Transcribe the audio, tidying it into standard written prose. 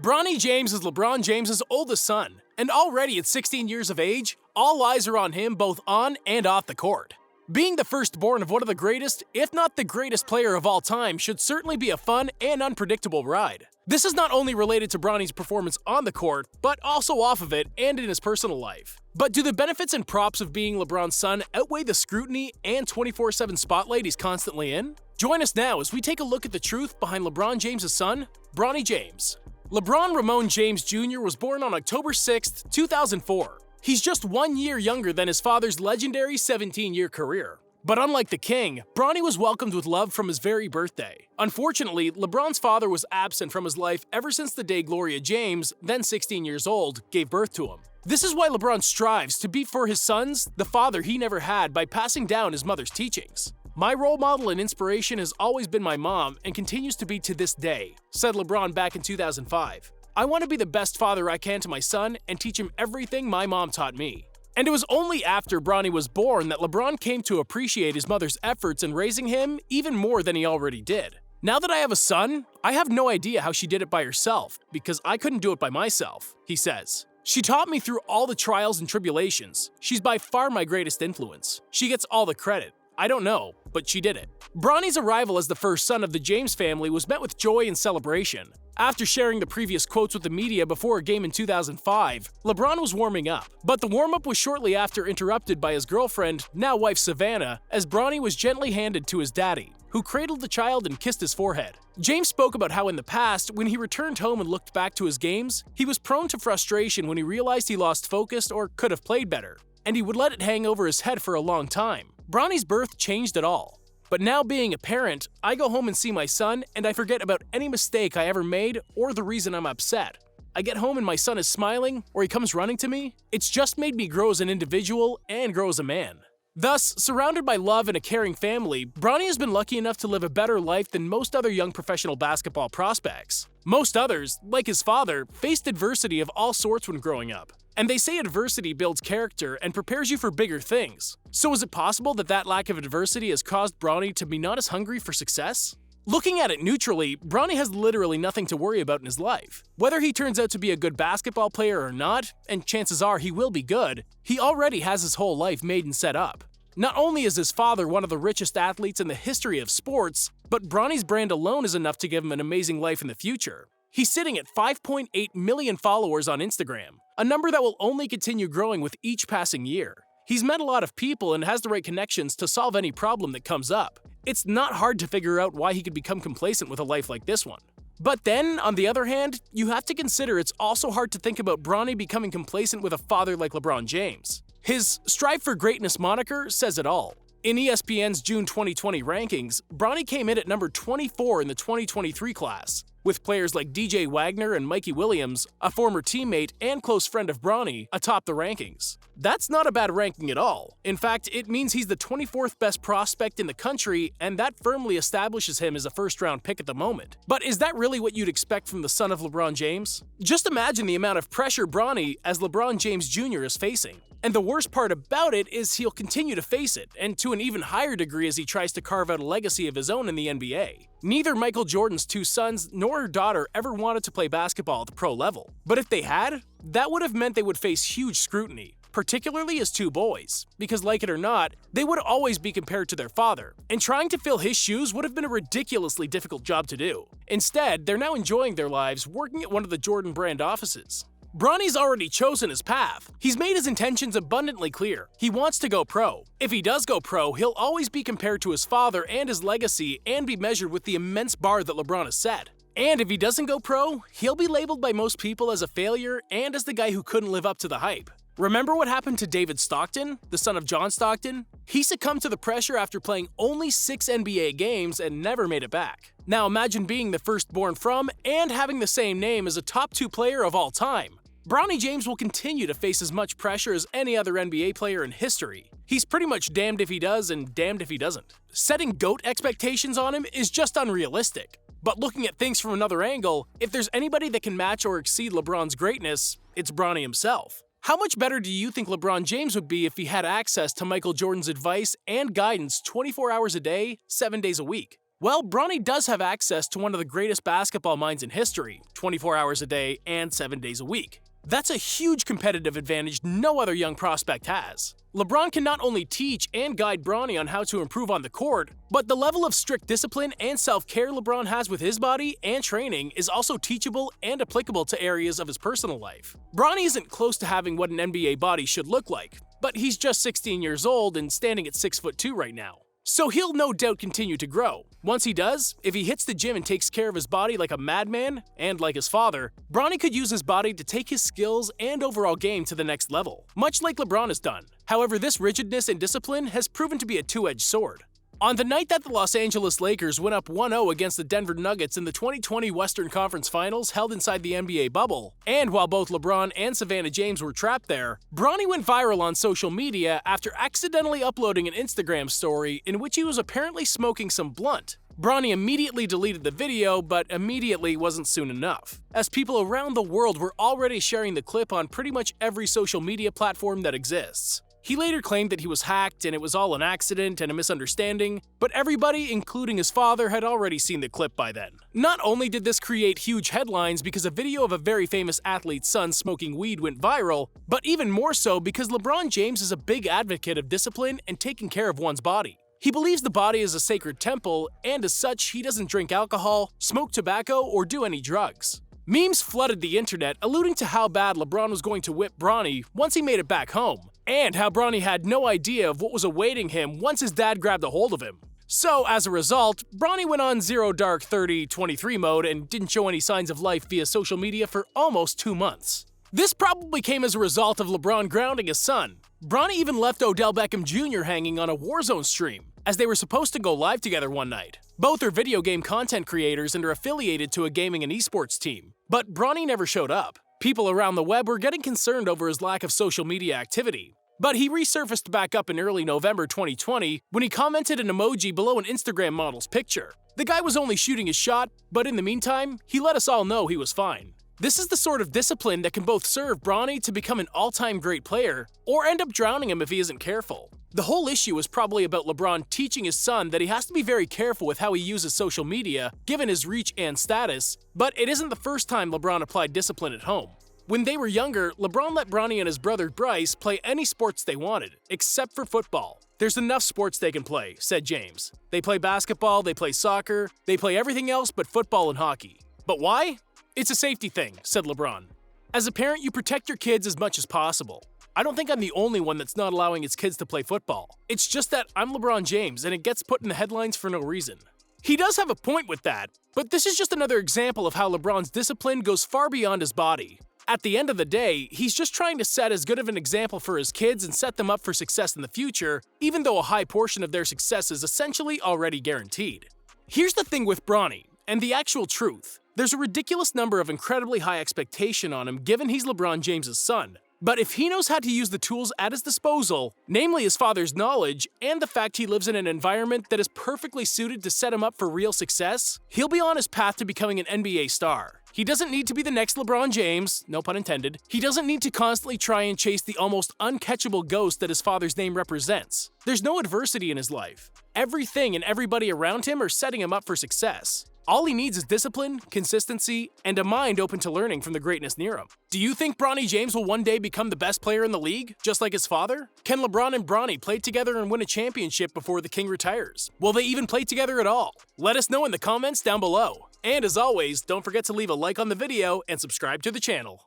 Bronny James is LeBron James' oldest son, and already at 16 years of age, all eyes are on him both on and off the court. Being the firstborn of one of the greatest, if not the greatest player of all time, should certainly be a fun and unpredictable ride. This is not only related to Bronny's performance on the court, but also off of it and in his personal life. But do the benefits and props of being LeBron's son outweigh the scrutiny and 24/7 spotlight he's constantly in? Join us now as we take a look at the truth behind LeBron James' son, Bronny James. LeBron Ramon James Jr. was born on October 6, 2004. He's just 1 year younger than his father's legendary 17-year career. But unlike the king, Bronny was welcomed with love from his very birthday. Unfortunately, LeBron's father was absent from his life ever since the day Gloria James, then 16 years old, gave birth to him. This is why LeBron strives to be for his sons the father he never had by passing down his mother's teachings. "My role model and inspiration has always been my mom and continues to be to this day," said LeBron back in 2005. "I want to be the best father I can to my son and teach him everything my mom taught me." And it was only after Bronny was born that LeBron came to appreciate his mother's efforts in raising him even more than he already did. "Now that I have a son, I have no idea how she did it by herself, because I couldn't do it by myself," he says. "She taught me through all the trials and tribulations. She's by far my greatest influence. She gets all the credit. I don't know, but she did it." Bronny's arrival as the first son of the James family was met with joy and celebration. After sharing the previous quotes with the media before a game in 2005, LeBron was warming up. But the warm-up was shortly after interrupted by his girlfriend, now wife Savannah, as Bronny was gently handed to his daddy, who cradled the child and kissed his forehead. James spoke about how in the past, when he returned home and looked back to his games, he was prone to frustration when he realized he lost focus or could have played better, and he would let it hang over his head for a long time. Bronny's birth changed it all. "But now being a parent, I go home and see my son and I forget about any mistake I ever made or the reason I'm upset. I get home and my son is smiling or he comes running to me. It's just made me grow as an individual and grow as a man." Thus, surrounded by love and a caring family, Bronny has been lucky enough to live a better life than most other young professional basketball prospects. Most others, like his father, faced adversity of all sorts when growing up. And they say adversity builds character and prepares you for bigger things. So is it possible that that lack of adversity has caused Bronny to be not as hungry for success? Looking at it neutrally, Bronny has literally nothing to worry about in his life. Whether he turns out to be a good basketball player or not, and chances are he will be good, he already has his whole life made and set up. Not only is his father one of the richest athletes in the history of sports, but Bronny's brand alone is enough to give him an amazing life in the future. He's sitting at 5.8 million followers on Instagram, a number that will only continue growing with each passing year. He's met a lot of people and has the right connections to solve any problem that comes up. It's not hard to figure out why he could become complacent with a life like this one. But then, on the other hand, you have to consider it's also hard to think about Bronny becoming complacent with a father like LeBron James. His "Strive for Greatness" moniker says it all. In ESPN's June 2020 rankings, Bronny came in at number 24 in the 2023 class, with players like DJ Wagner and Mikey Williams, a former teammate and close friend of Bronny, atop the rankings. That's not a bad ranking at all. In fact, it means he's the 24th best prospect in the country, and that firmly establishes him as a first-round pick at the moment. But is that really what you'd expect from the son of LeBron James? Just imagine the amount of pressure Bronny, as LeBron James Jr., is facing. And the worst part about it is he'll continue to face it, and to an even higher degree as he tries to carve out a legacy of his own in the NBA. Neither Michael Jordan's two sons nor her daughter ever wanted to play basketball at the pro level. But if they had, that would have meant they would face huge scrutiny, particularly as two boys, because like it or not, they would always be compared to their father, and trying to fill his shoes would have been a ridiculously difficult job to do. Instead, they're now enjoying their lives working at one of the Jordan brand offices. Bronny's already chosen his path. He's made his intentions abundantly clear. He wants to go pro. If he does go pro, he'll always be compared to his father and his legacy and be measured with the immense bar that LeBron has set. And if he doesn't go pro, he'll be labeled by most people as a failure and as the guy who couldn't live up to the hype. Remember what happened to David Stockton, the son of John Stockton? He succumbed to the pressure after playing only 6 NBA games and never made it back. Now imagine being the firstborn from and having the same name as a top 2 player of all time. Bronny James will continue to face as much pressure as any other NBA player in history. He's pretty much damned if he does and damned if he doesn't. Setting GOAT expectations on him is just unrealistic. But looking at things from another angle, if there's anybody that can match or exceed LeBron's greatness, it's Bronny himself. How much better do you think LeBron James would be if he had access to Michael Jordan's advice and guidance 24 hours a day, 7 days a week? Well, Bronny does have access to one of the greatest basketball minds in history, 24 hours a day and 7 days a week. That's a huge competitive advantage no other young prospect has. LeBron can not only teach and guide Bronny on how to improve on the court, but the level of strict discipline and self-care LeBron has with his body and training is also teachable and applicable to areas of his personal life. Bronny isn't close to having what an NBA body should look like, but he's just 16 years old and standing at 6'2" right now. So he'll no doubt continue to grow. Once he does, if he hits the gym and takes care of his body like a madman, and like his father, Bronny could use his body to take his skills and overall game to the next level, much like LeBron has done. However, this rigidness and discipline has proven to be a two-edged sword. On the night that the Los Angeles Lakers went up 1-0 against the Denver Nuggets in the 2020 Western Conference Finals held inside the NBA bubble, and while both LeBron and Savannah James were trapped there, Bronny went viral on social media after accidentally uploading an Instagram story in which he was apparently smoking some blunt. Bronny immediately deleted the video, but immediately wasn't soon enough, as people around the world were already sharing the clip on pretty much every social media platform that exists. He later claimed that he was hacked and it was all an accident and a misunderstanding, but everybody, including his father, had already seen the clip by then. Not only did this create huge headlines because a video of a very famous athlete's son smoking weed went viral, but even more so because LeBron James is a big advocate of discipline and taking care of one's body. He believes the body is a sacred temple, and as such, he doesn't drink alcohol, smoke tobacco, or do any drugs. Memes flooded the internet alluding to how bad LeBron was going to whip Bronny once he made it back home, and how Bronny had no idea of what was awaiting him once his dad grabbed a hold of him. So, as a result, Bronny went on 0 dark 30-23 mode and didn't show any signs of life via social media for almost 2 months. This probably came as a result of LeBron grounding his son. Bronny even left Odell Beckham Jr. hanging on a Warzone stream, as they were supposed to go live together one night. Both are video game content creators and are affiliated to a gaming and esports team, but Bronny never showed up. People around the web were getting concerned over his lack of social media activity. But he resurfaced back up in early November 2020 when he commented an emoji below an Instagram model's picture. The guy was only shooting his shot, but in the meantime, he let us all know he was fine. This is the sort of discipline that can both serve Bronny to become an all-time great player, or end up drowning him if he isn't careful. The whole issue is probably about LeBron teaching his son that he has to be very careful with how he uses social media, given his reach and status, but it isn't the first time LeBron applied discipline at home. When they were younger, LeBron let Bronny and his brother Bryce play any sports they wanted, except for football. "There's enough sports they can play," said James. "They play basketball, they play soccer, they play everything else but football and hockey. But why? It's a safety thing," said LeBron. "As a parent, you protect your kids as much as possible. I don't think I'm the only one that's not allowing his kids to play football. It's just that I'm LeBron James and it gets put in the headlines for no reason." He does have a point with that, but this is just another example of how LeBron's discipline goes far beyond his body. At the end of the day, he's just trying to set as good of an example for his kids and set them up for success in the future, even though a high portion of their success is essentially already guaranteed. Here's the thing with Bronny, and the actual truth. There's a ridiculous number of incredibly high expectation on him given he's LeBron James' son. But if he knows how to use the tools at his disposal, namely his father's knowledge and the fact he lives in an environment that is perfectly suited to set him up for real success, he'll be on his path to becoming an NBA star. He doesn't need to be the next LeBron James, no pun intended. He doesn't need to constantly try and chase the almost uncatchable ghost that his father's name represents. There's no adversity in his life. Everything and everybody around him are setting him up for success. All he needs is discipline, consistency, and a mind open to learning from the greatness near him. Do you think Bronny James will one day become the best player in the league, just like his father? Can LeBron and Bronny play together and win a championship before the king retires? Will they even play together at all? Let us know in the comments down below. And as always, don't forget to leave a like on the video and subscribe to the channel.